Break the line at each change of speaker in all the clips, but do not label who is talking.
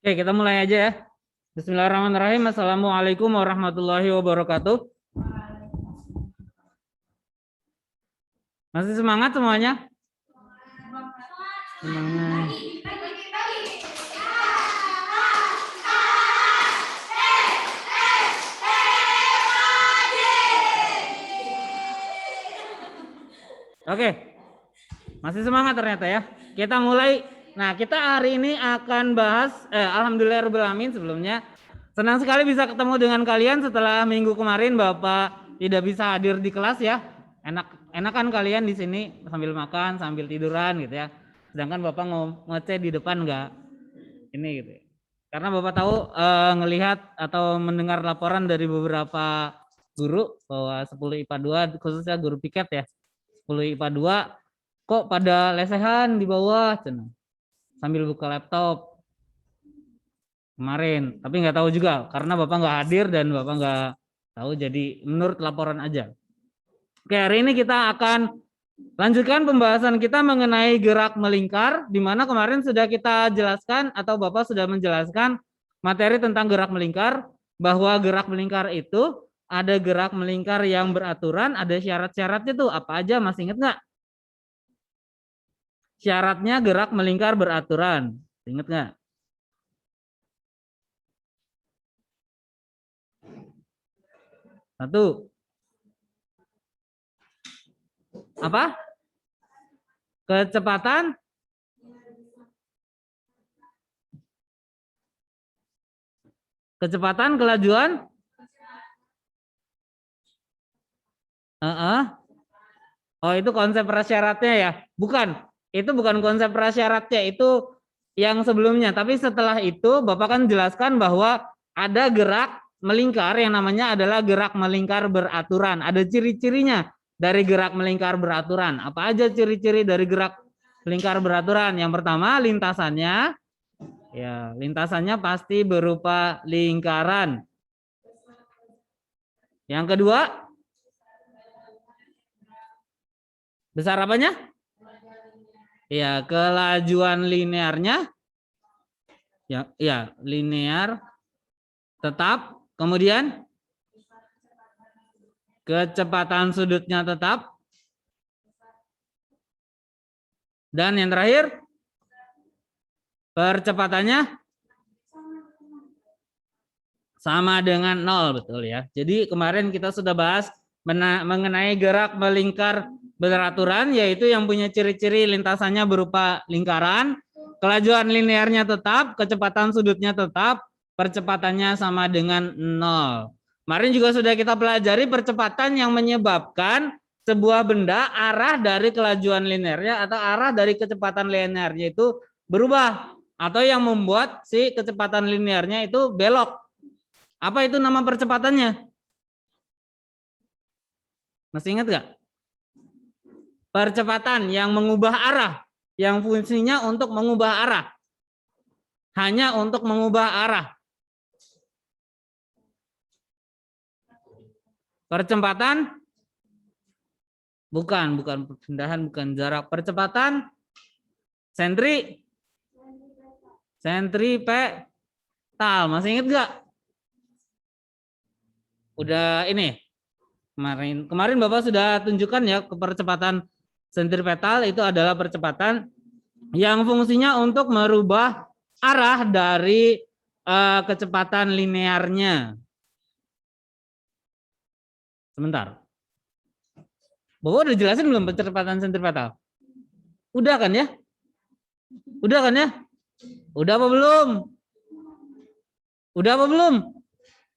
Oke, kita mulai aja ya. Bismillahirrahmanirrahim. Assalamualaikum warahmatullahi wabarakatuh. Masih semangat semuanya? Semangat. Oke, masih semangat ternyata ya. Kita mulai. Nah, kita hari ini akan bahas, alhamdulillahirobbilalamin sebelumnya. Senang sekali bisa ketemu dengan kalian setelah minggu kemarin Bapak tidak bisa hadir di kelas ya. Enakan kalian di sini sambil makan, sambil tiduran gitu ya. Sedangkan Bapak ngoceh di depan enggak ini gitu. Karena Bapak tahu ngelihat atau mendengar laporan dari beberapa guru bahwa 10 IPA 2 khususnya guru piket ya. 10 IPA 2 kok pada lesehan di bawah sambil buka laptop kemarin, tapi nggak tahu juga karena Bapak nggak hadir dan Bapak nggak tahu, jadi menurut laporan aja. Oke, hari ini kita akan lanjutkan pembahasan kita mengenai gerak melingkar, di mana kemarin sudah kita jelaskan atau Bapak sudah menjelaskan materi tentang gerak melingkar, bahwa gerak melingkar itu ada gerak melingkar yang beraturan, ada syarat-syaratnya tuh apa aja, masih ingat nggak? Syaratnya gerak melingkar beraturan, ingat nggak? Satu. Apa? Kecepatan. Kecepatan, kelajuan. Oh, itu konsep prasyaratnya ya? Bukan. Itu bukan konsep prasyaratnya, itu yang sebelumnya. Tapi setelah itu Bapak kan jelaskan bahwa ada gerak melingkar yang namanya adalah gerak melingkar beraturan. Ada ciri-cirinya dari gerak melingkar beraturan. Apa aja ciri-ciri dari gerak melingkar beraturan? Yang pertama, lintasannya. Ya, lintasannya pasti berupa lingkaran. Yang kedua, besar apanya? Ya, kelajuan linearnya. Ya, linear tetap. Kemudian kecepatan sudutnya tetap. Dan yang terakhir, percepatannya sama dengan 0, betul ya. Jadi kemarin kita sudah bahas mengenai gerak melingkar beraturan, yaitu yang punya ciri-ciri lintasannya berupa lingkaran, kelajuan linearnya tetap, kecepatan sudutnya tetap, percepatannya sama dengan 0. Kemarin juga sudah kita pelajari percepatan yang menyebabkan sebuah benda arah dari kelajuan linearnya atau arah dari kecepatan linearnya itu berubah, atau yang membuat si kecepatan linearnya itu belok. Apa itu nama percepatannya? Masih ingat nggak? Percepatan yang mengubah arah, yang fungsinya untuk mengubah arah. Hanya untuk mengubah arah. Percepatan? Bukan perpindahan, bukan jarak. Percepatan? Sentripetal. Masih ingat nggak? Udah ini. Kemarin Bapak sudah tunjukkan ya, percepatan sentripetal itu adalah percepatan yang fungsinya untuk merubah arah dari kecepatan linearnya. Sebentar. Bapak udah jelasin belum percepatan sentripetal? Udah kan ya? Udah kan ya? Udah apa belum? Udah apa belum?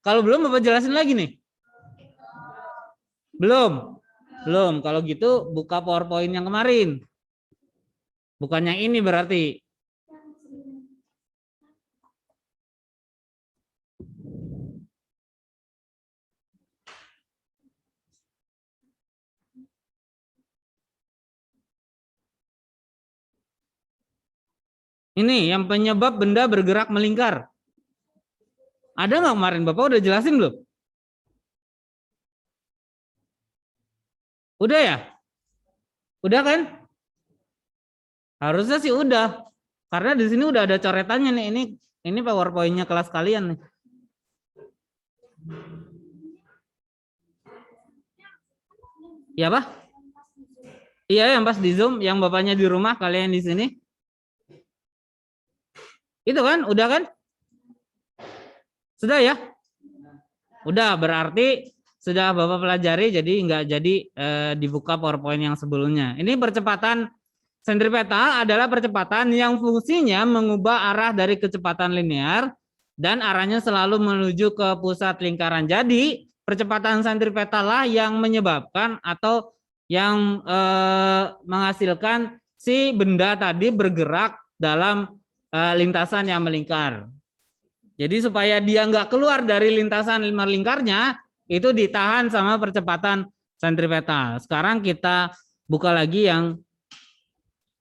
Kalau belum Bapak jelasin lagi nih. Belum. Belum. Kalau gitu buka PowerPoint yang kemarin. Bukan yang ini berarti. Ini yang penyebab benda bergerak melingkar. Ada nggak kemarin? Bapak udah jelasin belum? Udah ya? Udah kan? Harusnya sih udah. Karena di sini udah ada coretannya nih. Ini PowerPoint-nya kelas kalian nih. Iya, Pak? Iya, yang pas di Zoom, yang bapaknya di rumah, kalian di sini. Itu kan, udah kan? Sudah ya? Udah, berarti sudah Bapak pelajari, jadi nggak jadi dibuka PowerPoint yang sebelumnya. Ini percepatan sentripetal adalah percepatan yang fungsinya mengubah arah dari kecepatan linear dan arahnya selalu menuju ke pusat lingkaran. Jadi percepatan sentripetal lah yang menyebabkan atau yang menghasilkan si benda tadi bergerak dalam lintasan yang melingkar. Jadi supaya dia nggak keluar dari lintasan melingkarnya, itu ditahan sama percepatan sentripetal. Sekarang kita buka lagi yang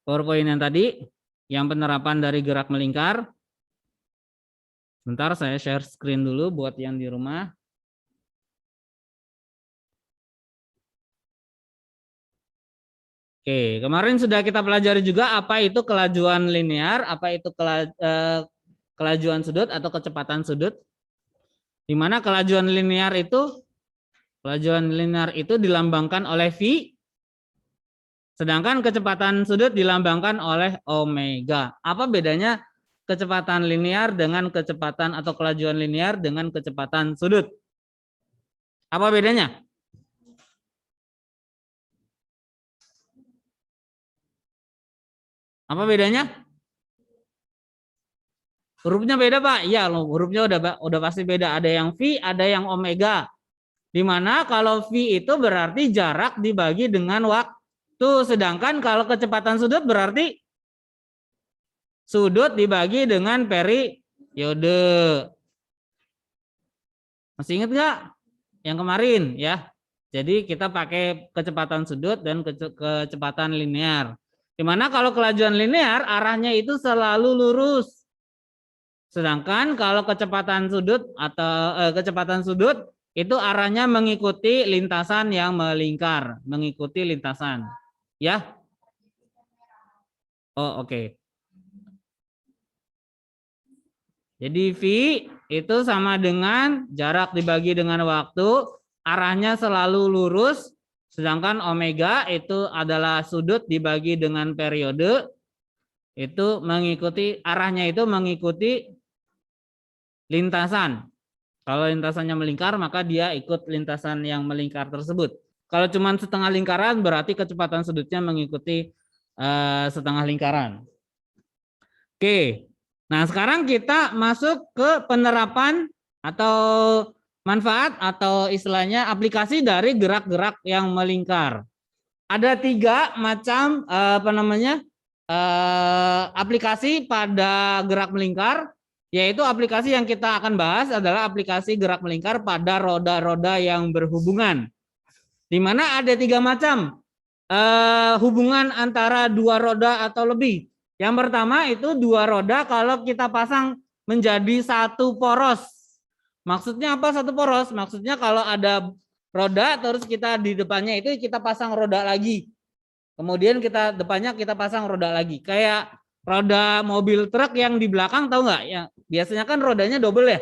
PowerPoint yang tadi, yang penerapan dari gerak melingkar. Bentar, saya share screen dulu buat yang di rumah. Oke, kemarin sudah kita pelajari juga apa itu kelajuan linear, apa itu kelajuan sudut atau kecepatan sudut. Di mana kelajuan linear itu dilambangkan oleh V, sedangkan kecepatan sudut dilambangkan oleh omega. Apa bedanya kecepatan linear dengan kecepatan atau kelajuan linear dengan kecepatan sudut? Apa bedanya? Apa bedanya? Hurufnya beda, Pak. Iya, hurufnya udah pasti beda. Ada yang V, ada yang omega. Di mana kalau V itu berarti jarak dibagi dengan waktu, sedangkan kalau kecepatan sudut berarti sudut dibagi dengan periode. Masih ingat nggak yang kemarin ya? Jadi kita pakai kecepatan sudut dan kecepatan linear. Dimana kalau kelajuan linear arahnya itu selalu lurus. Sedangkan kalau kecepatan sudut atau kecepatan sudut itu arahnya mengikuti lintasan yang melingkar, mengikuti lintasan. Ya? Oh, oke. Jadi V itu sama dengan jarak dibagi dengan waktu, arahnya selalu lurus, sedangkan omega itu adalah sudut dibagi dengan periode, itu mengikuti arahnya itu mengikuti lintasan. Kalau lintasannya melingkar, maka dia ikut lintasan yang melingkar tersebut. Kalau cuma setengah lingkaran, berarti kecepatan sudutnya mengikuti setengah lingkaran. Oke. Nah, sekarang kita masuk ke penerapan atau manfaat atau istilahnya aplikasi dari gerak-gerak yang melingkar. Ada 3 macam aplikasi pada gerak melingkar, yaitu aplikasi yang kita akan bahas adalah aplikasi gerak melingkar pada roda-roda yang berhubungan. Di mana ada 3 macam hubungan antara 2 roda atau lebih. Yang pertama itu 2 roda kalau kita pasang menjadi 1 poros. Maksudnya apa 1 poros? Maksudnya kalau ada roda terus kita di depannya itu kita pasang roda lagi. Kemudian depannya kita pasang roda lagi. Kayak roda mobil truk yang di belakang, tahu nggak? Ya, biasanya kan rodanya double ya.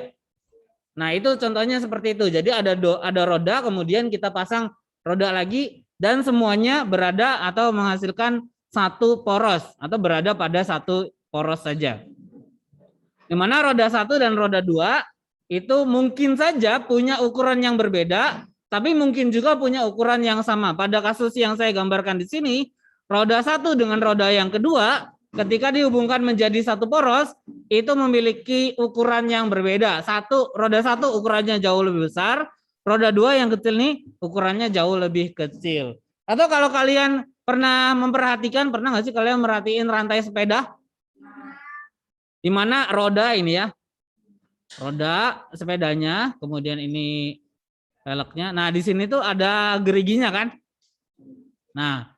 Nah itu contohnya seperti itu. Jadi ada roda kemudian kita pasang roda lagi dan semuanya berada atau menghasilkan 1 poros atau berada pada 1 poros saja. Di mana roda 1 dan roda 2 itu mungkin saja punya ukuran yang berbeda, tapi mungkin juga punya ukuran yang sama. Pada kasus yang saya gambarkan di sini, roda 1 dengan roda yang kedua ketika dihubungkan menjadi 1 poros itu memiliki ukuran yang berbeda. Roda 1 ukurannya jauh lebih besar, roda 2 yang kecil nih ukurannya jauh lebih kecil. Atau kalau kalian pernah nggak sih kalian merhatiin rantai sepeda? Di mana roda ini ya, roda sepedanya, kemudian ini velgnya. Nah di sini tuh ada geriginya kan? Nah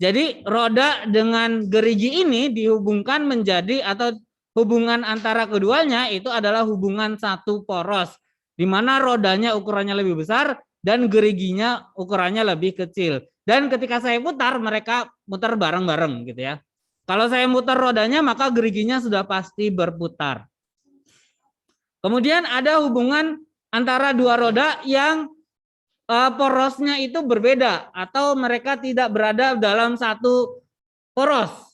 jadi roda dengan gerigi ini dihubungkan menjadi atau hubungan antara keduanya itu adalah hubungan 1 poros, di mana rodanya ukurannya lebih besar dan geriginya ukurannya lebih kecil. Dan ketika saya putar, mereka mutar bareng-bareng gitu ya. Kalau saya mutar rodanya, maka geriginya sudah pasti berputar. Kemudian ada hubungan antara dua roda yang porosnya itu berbeda atau mereka tidak berada dalam satu poros.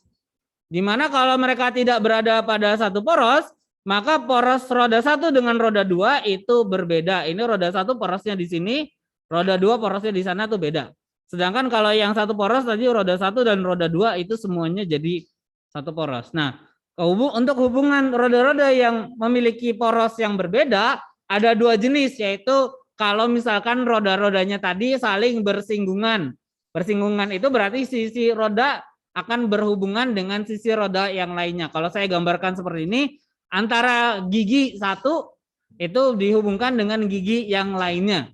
Dimana kalau mereka tidak berada pada satu poros, maka poros roda satu dengan roda dua itu berbeda. Ini roda satu porosnya di sini, roda dua porosnya di sana tuh beda. Sedangkan kalau yang satu poros tadi roda satu dan roda dua itu semuanya jadi satu poros. Nah, untuk hubungan roda-roda yang memiliki poros yang berbeda, ada dua jenis, yaitu kalau misalkan roda-rodanya tadi saling bersinggungan. Bersinggungan itu berarti sisi roda akan berhubungan dengan sisi roda yang lainnya. Kalau saya gambarkan seperti ini, antara gigi satu itu dihubungkan dengan gigi yang lainnya.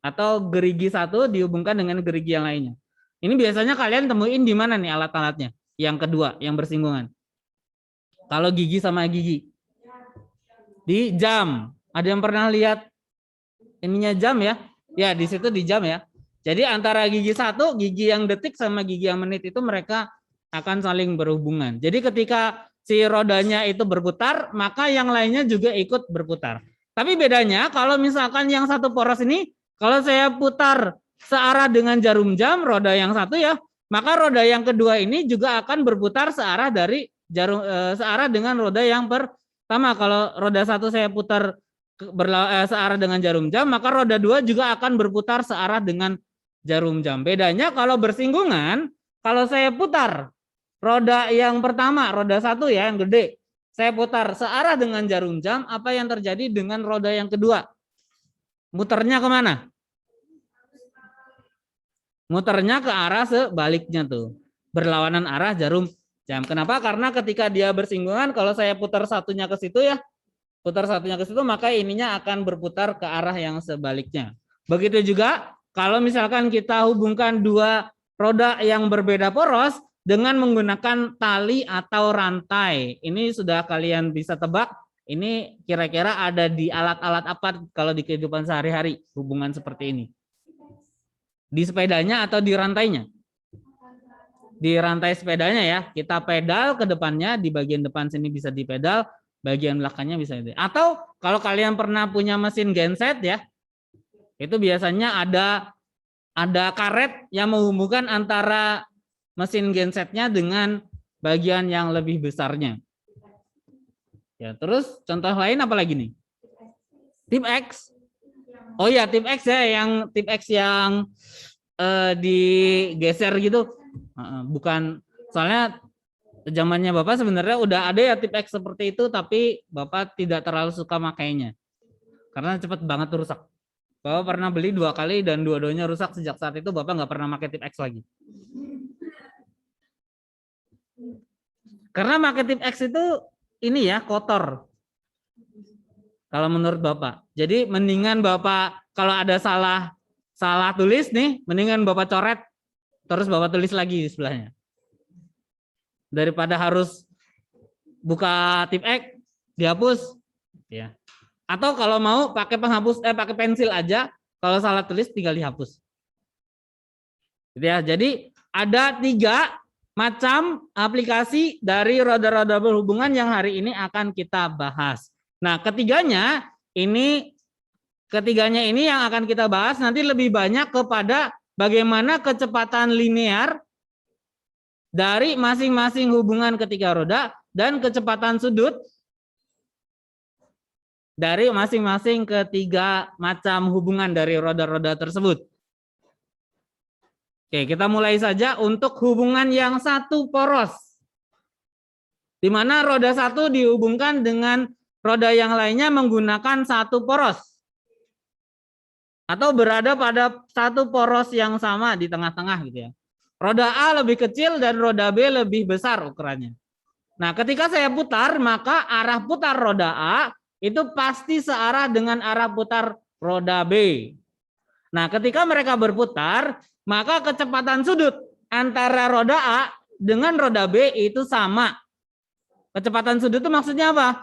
Atau gerigi satu dihubungkan dengan gerigi yang lainnya. Ini biasanya kalian temuin di mana nih alat-alatnya? Yang kedua, yang bersinggungan. Kalau gigi sama gigi. Di jam. Ada yang pernah lihat ininya jam ya? Ya, di situ di jam ya. Jadi antara gigi satu, gigi yang detik sama gigi yang menit itu mereka akan saling berhubungan. Jadi ketika si rodanya itu berputar, maka yang lainnya juga ikut berputar. Tapi bedanya kalau misalkan yang satu poros ini, kalau saya putar searah dengan jarum jam, roda yang satu ya, maka roda yang kedua ini juga akan berputar searah dari searah dengan roda yang pertama. Kalau roda satu saya putar searah dengan jarum jam, maka roda dua juga akan berputar searah dengan jarum jam. Bedanya kalau bersinggungan, kalau saya putar roda yang pertama, roda satu ya yang gede, saya putar searah dengan jarum jam, apa yang terjadi dengan roda yang kedua? Muternya kemana? Muternya ke arah sebaliknya tuh, berlawanan arah jarum jam. Kenapa? Karena ketika dia bersinggungan, kalau saya putar satunya ke situ ya, putar satunya ke situ, maka ininya akan berputar ke arah yang sebaliknya. Begitu juga kalau misalkan kita hubungkan dua roda yang berbeda poros dengan menggunakan tali atau rantai. Ini sudah kalian bisa tebak, ini kira-kira ada di alat-alat apa kalau di kehidupan sehari-hari hubungan seperti ini. Di sepedanya atau di rantainya? Di rantai sepedanya ya, kita pedal ke depannya, di bagian depan sini bisa dipedal, bagian belakangnya bisa itu. Atau kalau kalian pernah punya mesin genset ya, itu biasanya ada karet yang menghubungkan antara mesin gensetnya dengan bagian yang lebih besarnya. Ya, terus contoh lain apa lagi nih? Tip X. Oh ya, tip X ya, yang tip X yang digeser gitu. Bukan, soalnya zamannya Bapak sebenarnya udah ada ya tip X seperti itu, tapi Bapak tidak terlalu suka makainya. Karena cepat banget rusak. Bapak pernah beli 2 kali dan dua-duanya rusak. Sejak saat itu Bapak nggak pernah pakai tip X lagi. Karena pakai tip X itu ini ya kotor. Kalau menurut Bapak. Jadi mendingan Bapak kalau ada salah tulis nih, mendingan Bapak coret terus Bapak tulis lagi di sebelahnya. Daripada harus buka tip X, dihapus ya. Atau kalau mau pakai penghapus pakai pensil aja, kalau salah tulis tinggal dihapus. Gitu ya. Jadi ada 3 macam aplikasi dari roda-roda berhubungan yang hari ini akan kita bahas. Nah, ketiganya ini yang akan kita bahas nanti lebih banyak kepada bagaimana kecepatan linear dari masing-masing hubungan ketiga roda dan kecepatan sudut dari masing-masing ketiga macam hubungan dari roda-roda tersebut. Oke, kita mulai saja untuk hubungan yang satu poros. Di mana roda satu dihubungkan dengan roda yang lainnya menggunakan satu poros. Atau berada pada satu poros yang sama di tengah-tengah gitu ya. Roda A lebih kecil dan roda B lebih besar ukurannya. Nah, ketika saya putar, maka arah putar roda A itu pasti searah dengan arah putar roda B. Nah, ketika mereka berputar, maka kecepatan sudut antara roda A dengan roda B itu sama. Kecepatan sudut itu maksudnya apa?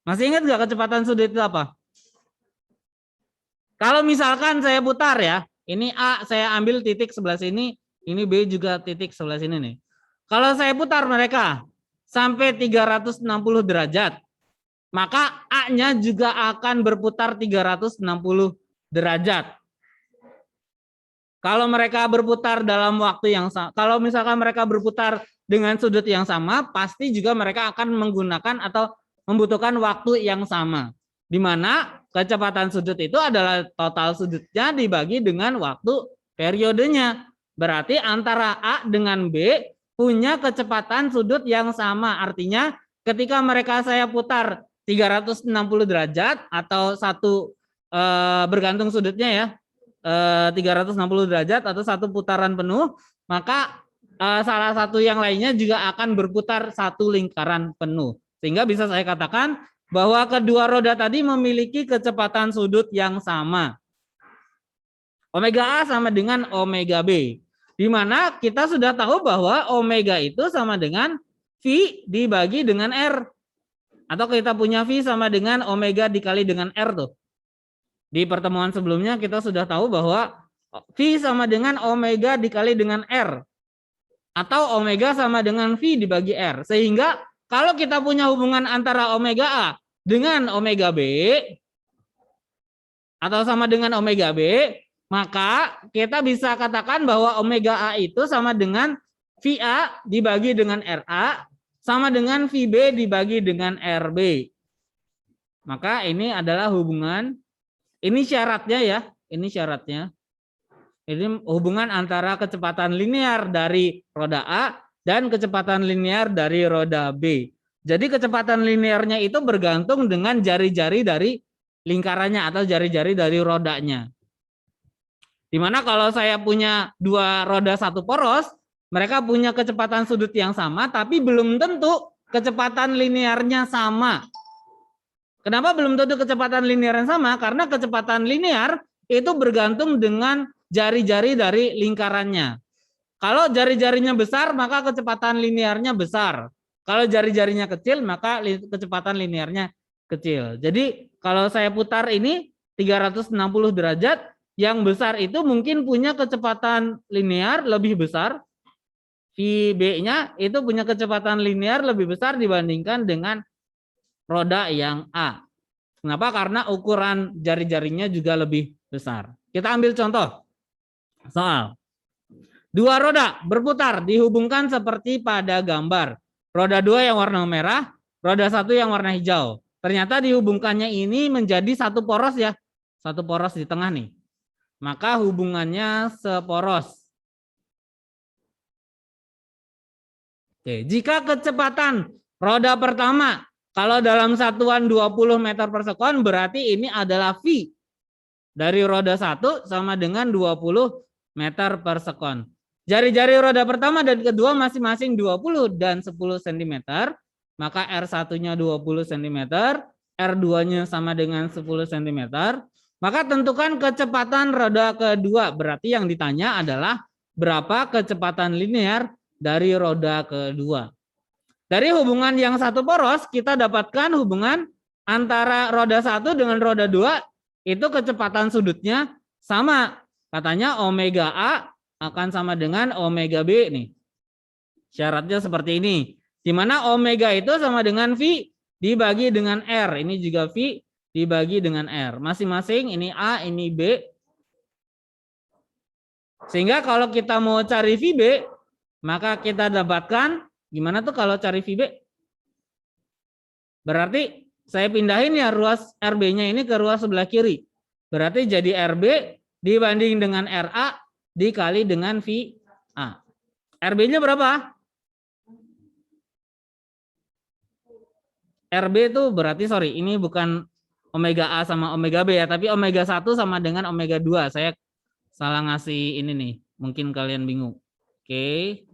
Masih ingat nggak kecepatan sudut itu apa? Kalau misalkan saya putar ya, ini A saya ambil titik sebelah sini, ini B juga titik sebelah sini nih. Kalau saya putar mereka sampai 360 derajat, maka A-nya juga akan berputar 360 derajat. Kalau mereka berputar dalam waktu yang sama, kalau misalkan mereka berputar dengan sudut yang sama, pasti juga mereka akan menggunakan atau membutuhkan waktu yang sama. Di mana kecepatan sudut itu adalah total sudutnya dibagi dengan waktu periodenya. Berarti antara A dengan B punya kecepatan sudut yang sama. Artinya ketika mereka saya putar 360 derajat atau satu bergantung sudutnya ya, 360 derajat atau satu putaran penuh, maka salah satu yang lainnya juga akan berputar satu lingkaran penuh. Sehingga bisa saya katakan bahwa kedua roda tadi memiliki kecepatan sudut yang sama. Omega A sama dengan omega B. Di mana kita sudah tahu bahwa omega itu sama dengan V dibagi dengan R. Atau kita punya V sama dengan omega dikali dengan R tuh. Di pertemuan sebelumnya kita sudah tahu bahwa V sama dengan omega dikali dengan R. Atau omega sama dengan V dibagi R. Sehingga kalau kita punya hubungan antara omega A dengan omega B, atau sama dengan omega B, maka kita bisa katakan bahwa omega A itu sama dengan VA dibagi dengan RA, sama dengan VB dibagi dengan RB. Maka ini adalah hubungan. Ini syaratnya ya, ini syaratnya. Ini hubungan antara kecepatan linear dari roda A dan kecepatan linear dari roda B. Jadi kecepatan linearnya itu bergantung dengan jari-jari dari lingkarannya atau jari-jari dari rodanya. Dimana kalau saya punya dua roda satu poros, mereka punya kecepatan sudut yang sama, tapi belum tentu kecepatan linearnya sama. Kenapa belum tentu kecepatan linear yang sama? Karena kecepatan linear itu bergantung dengan jari-jari dari lingkarannya. Kalau jari-jarinya besar, maka kecepatan linearnya besar. Kalau jari-jarinya kecil, maka kecepatan linearnya kecil. Jadi kalau saya putar ini 360 derajat, yang besar itu mungkin punya kecepatan linear lebih besar. VB-nya itu punya kecepatan linear lebih besar dibandingkan dengan roda yang A. Kenapa? Karena ukuran jari-jarinya juga lebih besar. Kita ambil contoh soal. Dua roda berputar dihubungkan seperti pada gambar. Roda 2 yang warna merah, roda 1 yang warna hijau. Ternyata dihubungkannya ini menjadi satu poros ya. Satu poros di tengah nih. Maka hubungannya seporos. Oke, jika kecepatan roda pertama kalau dalam satuan 20 meter per sekon berarti ini adalah V dari roda 1 sama dengan 20 meter per sekon. Jari-jari roda pertama dan kedua masing-masing 20 dan 10 cm, maka R1-nya 20 cm, R2-nya sama dengan 10 cm, maka tentukan kecepatan roda kedua. Berarti yang ditanya adalah berapa kecepatan linear dari roda kedua. Dari hubungan yang satu poros, kita dapatkan hubungan antara roda 1 dengan roda 2, itu kecepatan sudutnya sama. Katanya omega A akan sama dengan omega B nih. Syaratnya seperti ini. Di mana omega itu sama dengan V dibagi dengan R. Ini juga V dibagi dengan R. Masing-masing ini A, ini B. Sehingga kalau kita mau cari VB, maka kita dapatkan. Gimana tuh kalau cari VB? Berarti saya pindahin ya ruas RB-nya ini ke ruas sebelah kiri. Berarti jadi RB dibanding dengan RA dikali dengan VA. RB-nya berapa? RB itu berarti ini bukan omega A sama omega B ya, tapi omega 1 sama dengan omega 2. Saya salah ngasih ini nih. Mungkin kalian bingung. Oke.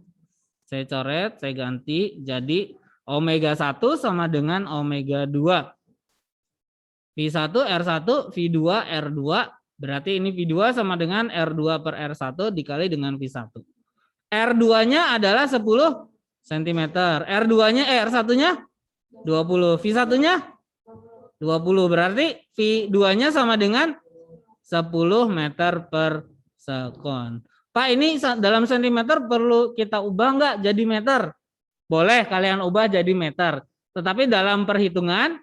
Saya coret, saya ganti, jadi omega 1 sama dengan omega 2. V1, R1, V2, R2, berarti ini V2 sama dengan R2 per R1 dikali dengan V1. R2-nya adalah 10 cm, R2-nya, R1-nya 20, V1-nya 20, berarti V2-nya sama dengan 10 meter per sekon. Pak, ini dalam sentimeter perlu kita ubah nggak jadi meter? Boleh kalian ubah jadi meter. Tetapi dalam perhitungan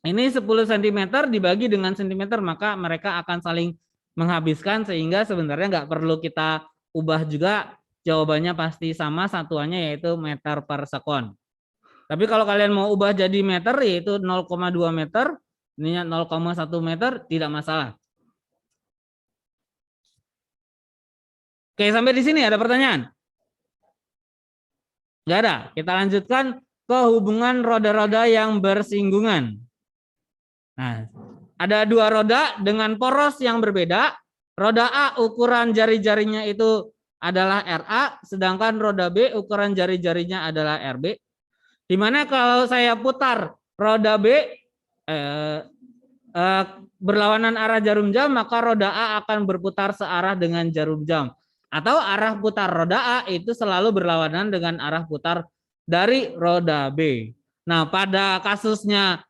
Ini 10 cm dibagi dengan cm, maka mereka akan saling menghabiskan sehingga sebenarnya nggak perlu kita ubah juga, jawabannya pasti sama, satuannya yaitu meter per sekon. Tapi kalau kalian mau ubah jadi meter yaitu 0,2 meter, ini 0,1 meter, tidak masalah. Oke, sampai di sini ada pertanyaan? Nggak ada. Kita lanjutkan ke hubungan roda-roda yang bersinggungan. Nah, ada dua roda dengan poros yang berbeda. Roda A ukuran jari-jarinya itu adalah RA, sedangkan roda B ukuran jari-jarinya adalah RB. Dimana kalau saya putar roda B berlawanan arah jarum jam, maka roda A akan berputar searah dengan jarum jam. Atau arah putar roda A itu selalu berlawanan dengan arah putar dari roda B. Nah, pada kasusnya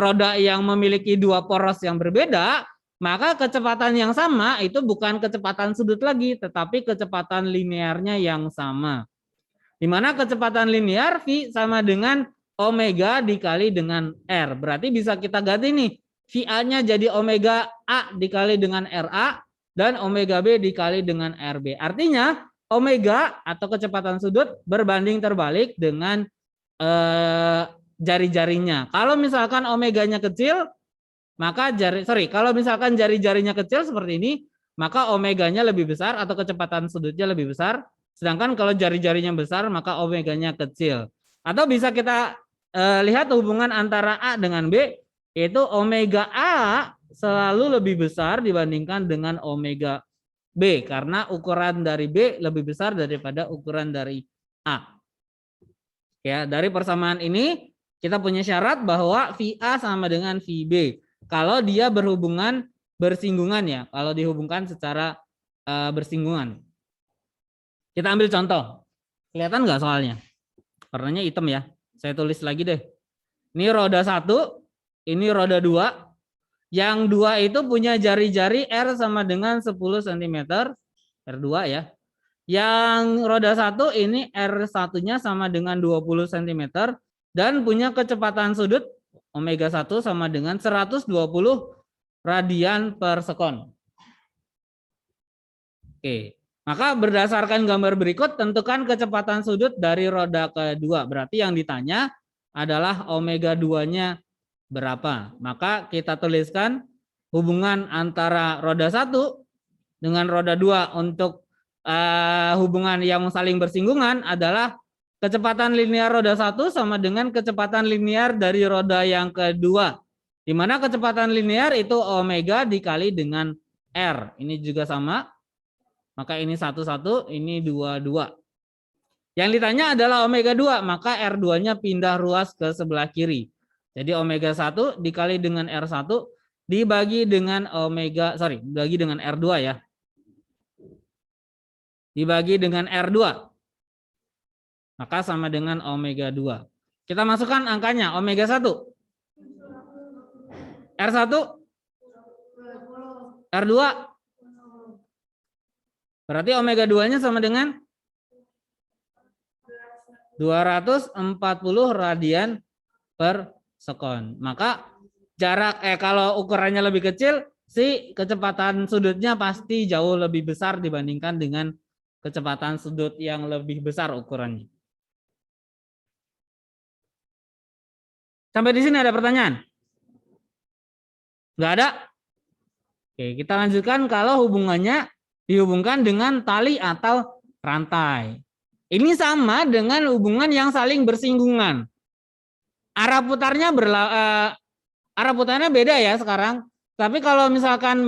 roda yang memiliki dua poros yang berbeda, maka kecepatan yang sama itu bukan kecepatan sudut lagi, tetapi kecepatan linearnya yang sama. Di mana kecepatan linear V sama dengan omega dikali dengan R. Berarti bisa kita ganti nih, VA-nya jadi omega A dikali dengan RA dan omega B dikali dengan RB. Artinya omega atau kecepatan sudut berbanding terbalik dengan jari-jarinya. Kalau misalkan omeganya kecil, maka kalau misalkan jari-jarinya kecil seperti ini, maka omeganya lebih besar atau kecepatan sudutnya lebih besar. Sedangkan kalau jari-jarinya besar, maka omeganya kecil. Atau bisa kita lihat hubungan antara A dengan B, yaitu omega A selalu lebih besar dibandingkan dengan omega B, karena ukuran dari B lebih besar daripada ukuran dari A. Ya, dari persamaan ini kita punya syarat bahwa VA sama dengan VB. Kalau dia berhubungan bersinggungan ya, kalau dihubungkan secara bersinggungan. Kita ambil contoh. Kelihatan nggak soalnya? Warnanya hitam ya. Saya tulis lagi deh. Ini roda 1, ini roda 2. Yang 2 itu punya jari-jari R sama dengan 10 cm. R2 ya. Yang roda 1 ini R1-nya sama dengan 20 cm dan punya kecepatan sudut omega 1 sama dengan 120 radian per sekon. Oke. Maka berdasarkan gambar berikut, tentukan kecepatan sudut dari roda kedua. Berarti yang ditanya adalah omega 2-nya berapa. Maka kita tuliskan hubungan antara roda 1 dengan roda 2 untuk hubungan yang saling bersinggungan adalah kecepatan linear roda 1 sama dengan kecepatan linear dari roda yang kedua. Di mana kecepatan linear itu omega dikali dengan R. Ini juga sama. Maka ini 1,1, ini 2,2. Yang ditanya adalah omega 2, maka R2-nya pindah ruas ke sebelah kiri. Jadi omega 1 dikali dengan R1 dibagi dengan dibagi dengan R2 ya. Dibagi dengan R2. Maka sama dengan omega 2. Kita masukkan angkanya, omega 1. R1 R2 berarti omega 2-nya sama dengan 240 radian per sekon. Maka jarak kalau ukurannya lebih kecil, si kecepatan sudutnya pasti jauh lebih besar dibandingkan dengan kecepatan sudut yang lebih besar ukurannya. Sampai di sini ada pertanyaan? Nggak ada? Oke, kita lanjutkan kalau hubungannya dihubungkan dengan tali atau rantai. Ini sama dengan hubungan yang saling bersinggungan. Arah putarnya beda ya sekarang. Tapi kalau misalkan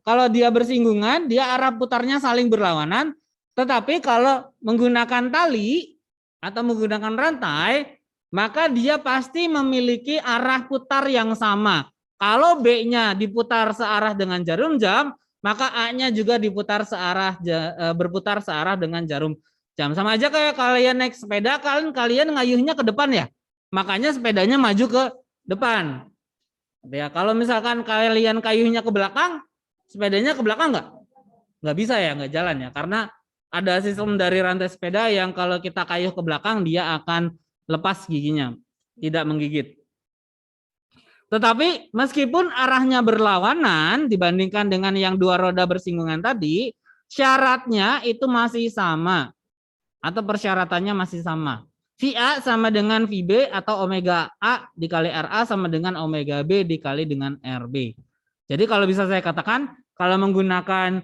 kalau dia bersinggungan, dia arah putarnya saling berlawanan. Tetapi kalau menggunakan tali atau menggunakan rantai, maka dia pasti memiliki arah putar yang sama. Kalau B-nya diputar searah dengan jarum jam, maka A-nya juga berputar searah dengan jarum jam. Sama aja kayak kalian naik sepeda, kalian ngayuhnya ke depan ya. Makanya sepedanya maju ke depan. Ya, kalau misalkan kalian kayuhnya ke belakang, sepedanya ke belakang nggak? Nggak bisa ya, nggak jalan ya. Karena ada sistem dari rantai sepeda yang kalau kita kayuh ke belakang, dia akan lepas giginya, tidak menggigit. Tetapi meskipun arahnya berlawanan dibandingkan dengan yang dua roda bersinggungan tadi, syaratnya itu masih sama atau persyaratannya masih sama. VA sama dengan VB atau omega A dikali RA sama dengan omega B dikali dengan RB. Jadi kalau bisa saya katakan, kalau menggunakan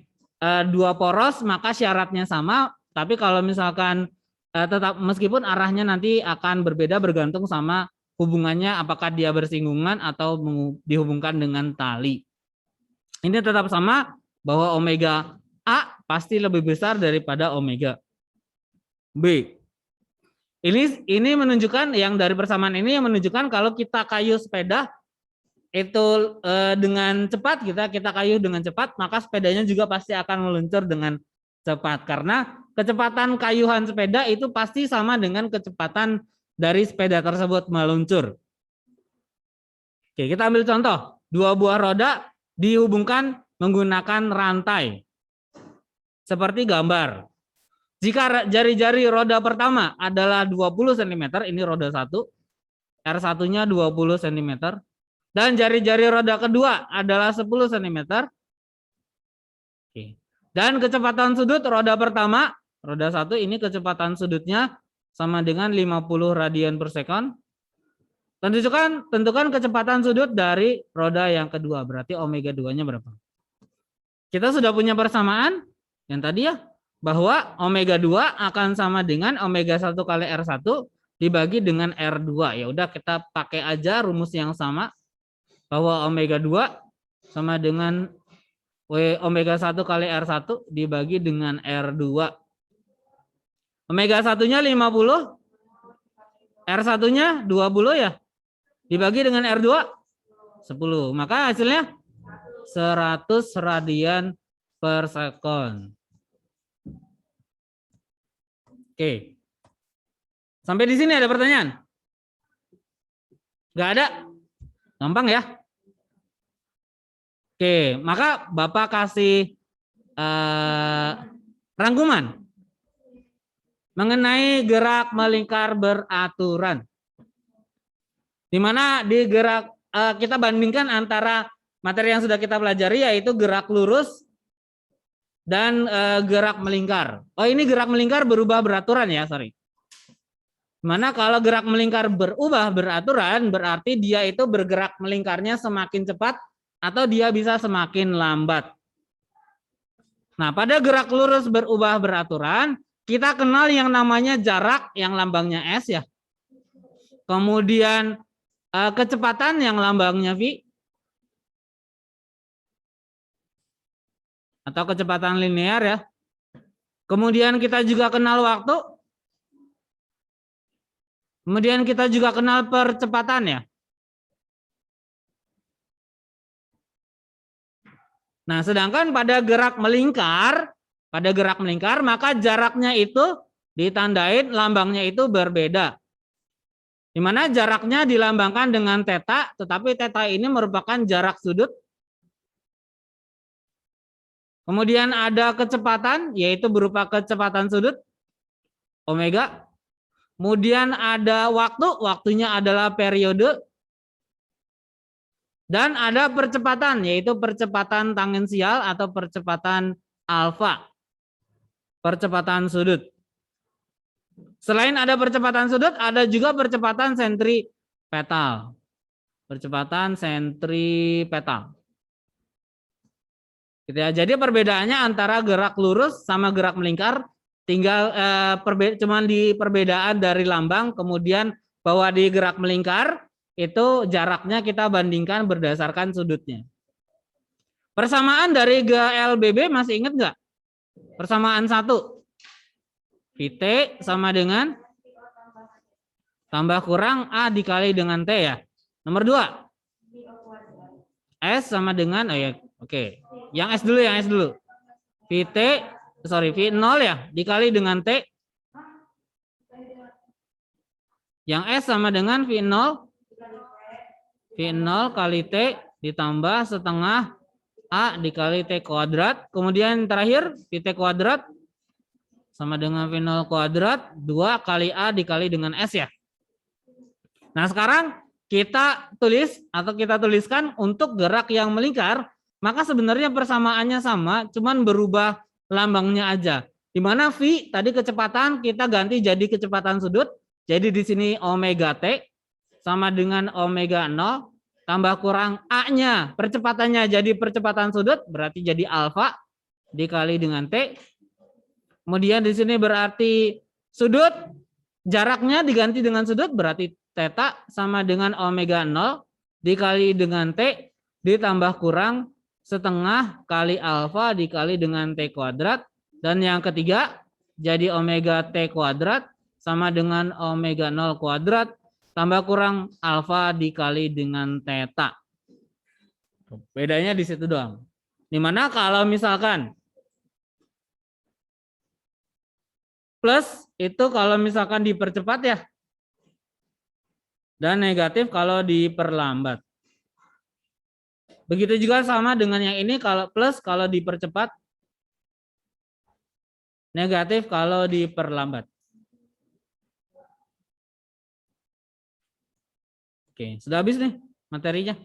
dua poros maka syaratnya sama, tapi kalau misalkan tetap meskipun arahnya nanti akan berbeda bergantung sama hubungannya apakah dia bersinggungan atau dihubungkan dengan tali. Ini tetap sama bahwa omega A pasti lebih besar daripada omega B. Ini menunjukkan yang dari persamaan ini yang menunjukkan kalau kita kayuh sepeda itu dengan cepat kita kayuh dengan cepat, maka sepedanya juga pasti akan meluncur dengan cepat karena kecepatan kayuhan sepeda itu pasti sama dengan kecepatan dari sepeda tersebut meluncur. Oke, kita ambil contoh, dua buah roda dihubungkan menggunakan rantai seperti gambar. Jika jari-jari roda pertama adalah 20 cm, ini roda 1, R1-nya 20 cm, dan jari-jari roda kedua adalah 10 cm. Oke. Dan kecepatan sudut roda pertama, roda 1 ini kecepatan sudutnya sama dengan 50 radian per sekon. Tentukan kecepatan sudut dari roda yang kedua, berarti omega 2-nya berapa? Kita sudah punya persamaan yang tadi ya, bahwa omega 2 akan sama dengan omega 1 kali R1 dibagi dengan R2. Ya udah kita pakai aja rumus yang sama bahwa omega 2 sama dengan omega 1 kali R1 dibagi dengan R2. Omega 1-nya 50, R1-nya 20 ya. Dibagi dengan R2 10. Maka hasilnya 100 radian per sekon. Oke. Sampai di sini ada pertanyaan? Nggak ada? Gampang ya? Oke, maka Bapak kasih rangkuman mengenai gerak melingkar beraturan. Di mana di gerak kita bandingkan antara materi yang sudah kita pelajari yaitu gerak lurus dan gerak melingkar. Oh, ini gerak melingkar berubah beraturan ya, sorry. Mana kalau gerak melingkar berubah beraturan berarti dia itu bergerak melingkarnya semakin cepat atau dia bisa semakin lambat. Nah, pada gerak lurus berubah beraturan kita kenal yang namanya jarak yang lambangnya S ya. Kemudian kecepatan yang lambangnya V. Atau kecepatan linear ya. Kemudian kita juga kenal waktu. Kemudian kita juga kenal percepatan ya. Nah, sedangkan pada gerak melingkar maka jaraknya itu ditandain lambangnya itu berbeda. Di mana jaraknya dilambangkan dengan theta, tetapi theta ini merupakan jarak sudut. Kemudian ada kecepatan, yaitu berupa kecepatan sudut, omega. Kemudian ada waktu, waktunya adalah periode. Dan ada percepatan, yaitu percepatan tangensial atau percepatan alfa. Percepatan sudut. Selain ada percepatan sudut, ada juga percepatan sentripetal. Percepatan sentripetal. Gitu ya. Jadi perbedaannya antara gerak lurus sama gerak melingkar tinggal cuman di perbedaan dari lambang, kemudian bahwa di gerak melingkar itu jaraknya kita bandingkan berdasarkan sudutnya. Persamaan dari GLBB masih ingat nggak? Persamaan 1. VT sama dengan tambah kurang A dikali dengan T ya. Nomor 2. S sama dengan, oh ya, oke. Yang S dulu, V0 ya, dikali dengan T. Yang S sama dengan V0 kali T ditambah setengah A dikali T kuadrat. Kemudian terakhir, VT kuadrat sama dengan V0 kuadrat, 2 kali A dikali dengan S ya. Nah sekarang kita tulis atau kita tuliskan untuk gerak yang melingkar, maka sebenarnya persamaannya sama, cuman berubah lambangnya aja. Di mana V tadi kecepatan kita ganti jadi kecepatan sudut. Jadi di sini omega T sama dengan omega 0 tambah kurang A-nya, percepatannya jadi percepatan sudut, berarti jadi alfa dikali dengan T. Kemudian di sini berarti sudut, jaraknya diganti dengan sudut, berarti theta sama dengan omega 0 dikali dengan T ditambah kurang setengah kali alfa dikali dengan T kuadrat. Dan yang ketiga jadi omega T kuadrat sama dengan omega 0 kuadrat tambah kurang alfa dikali dengan theta. Bedanya di situ doang. Dimana kalau misalkan plus itu kalau misalkan dipercepat ya. Dan negatif kalau diperlambat. Begitu juga sama dengan yang ini, kalau plus kalau dipercepat, negatif kalau diperlambat. Oke, sudah habis nih materinya?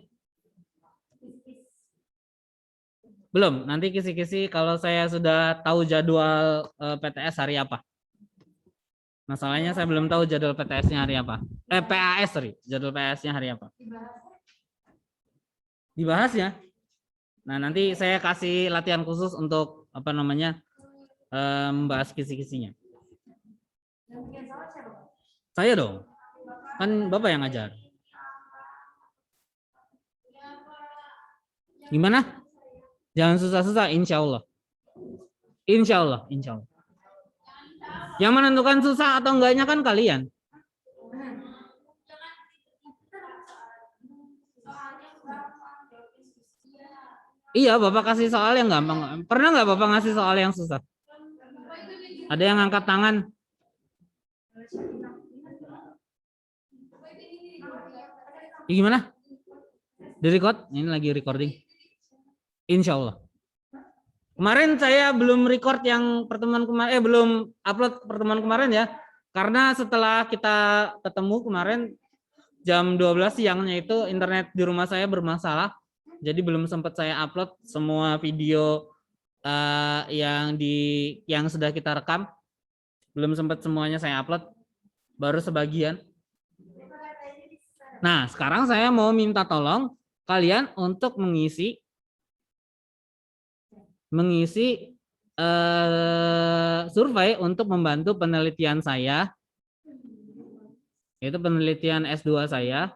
Belum, nanti kisi-kisi kalau saya sudah tahu jadwal PTS hari apa. Masalahnya saya belum tahu jadwal PTS-nya hari apa. PAS, sorry, jadwal PAS-nya hari apa. Dibahas ya. Nah, nanti saya kasih latihan khusus untuk apa namanya membahas kisi-kisinya. Saya dong, kan Bapak yang ngajar. Gimana? Jangan susah-susah, insya Allah. Insya Allah, insya Allah. Yang menentukan susah atau enggaknya kan kalian. Iya, Bapak kasih soal yang gampang. Pernah nggak Bapak ngasih soal yang susah? Ada yang angkat tangan? Ya, gimana? Di-record? Ini lagi recording. Insya Allah. Kemarin saya belum record yang pertemuan kemarin, belum upload pertemuan kemarin ya. Karena setelah kita ketemu kemarin jam 12 siangnya itu internet di rumah saya bermasalah. Jadi belum sempat saya upload semua video yang sudah kita rekam. Belum sempat semuanya saya upload, baru sebagian. Nah, sekarang saya mau minta tolong kalian untuk mengisi survei untuk membantu penelitian saya, yaitu penelitian S2 saya,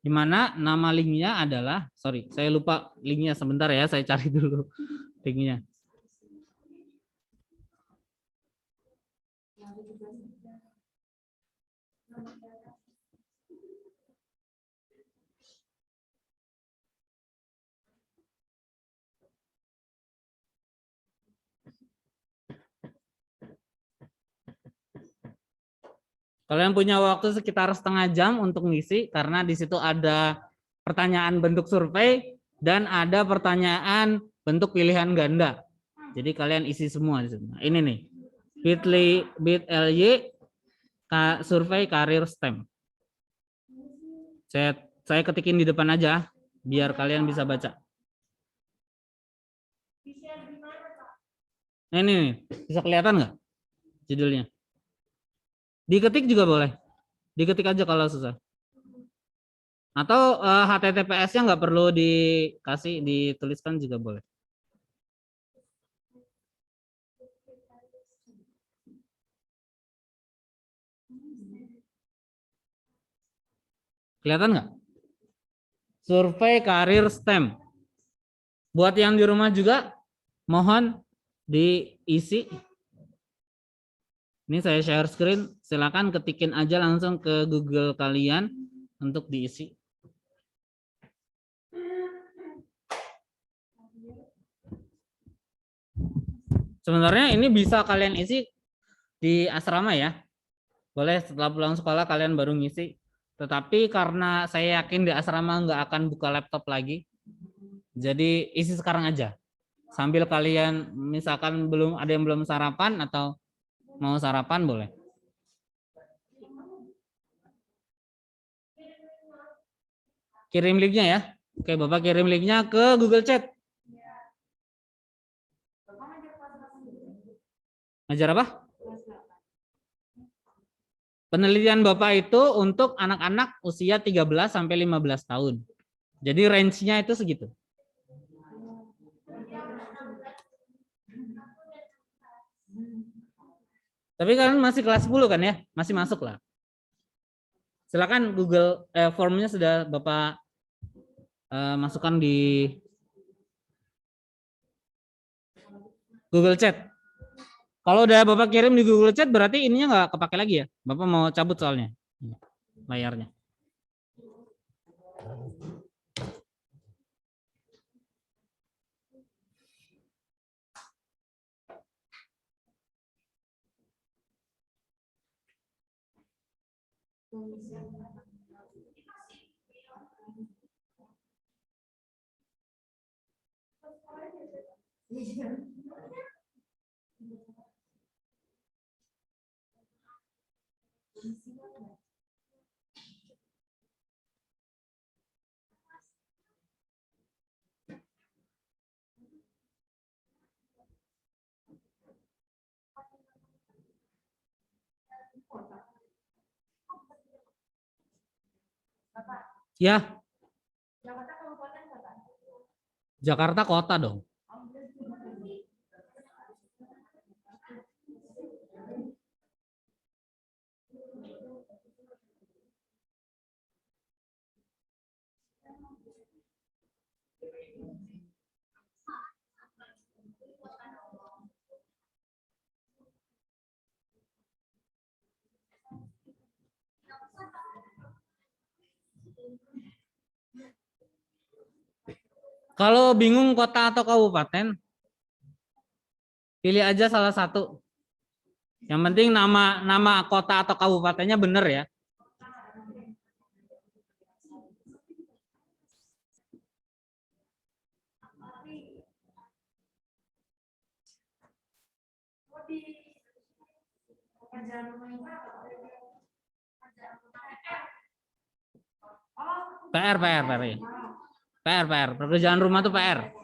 di mana nama linknya adalah, sorry, saya lupa linknya, sebentar ya, saya cari dulu linknya. Kalian punya waktu sekitar setengah jam untuk ngisi, karena di situ ada pertanyaan bentuk survei dan ada pertanyaan bentuk pilihan ganda. Jadi kalian isi semua di situ. Nah, ini nih, bit.ly survei karir STEM. Saya ketikin di depan aja, biar kalian bisa baca. Nah, ini nih, bisa kelihatan nggak judulnya? Diketik juga boleh. Diketik aja kalau susah. Atau HTTPS-nya nggak perlu dikasih, dituliskan juga boleh. Kelihatan nggak? Survei karir STEM. Buat yang di rumah juga, mohon diisi. Ini saya share screen, silakan ketikin aja langsung ke Google kalian untuk diisi. Sebenarnya ini bisa kalian isi di asrama ya. Boleh setelah pulang sekolah kalian baru ngisi. Tetapi karena saya yakin di asrama nggak akan buka laptop lagi, jadi isi sekarang aja. Sambil kalian misalkan ada yang belum sarapan atau mau sarapan boleh. Kirim linknya ya. Oke, Bapak kirim linknya ke Google Chat. Ngajar apa? Penelitian Bapak itu untuk anak-anak usia 13 sampai 15 tahun. Jadi range-nya itu segitu. Tapi kan masih kelas 10 kan ya? Masih masuk lah. Silakan Google formnya sudah Bapak masukkan di Google Chat. Kalau udah Bapak kirim di Google Chat berarti ininya nggak kepake lagi ya? Bapak mau cabut soalnya layarnya. Ya, Jakarta kota dong. Kalau bingung kota atau kabupaten, pilih aja salah satu. Yang penting nama kota atau kabupatennya bener ya. PR, PR, PR. PR, PR. Pekerjaan rumah tuh PR.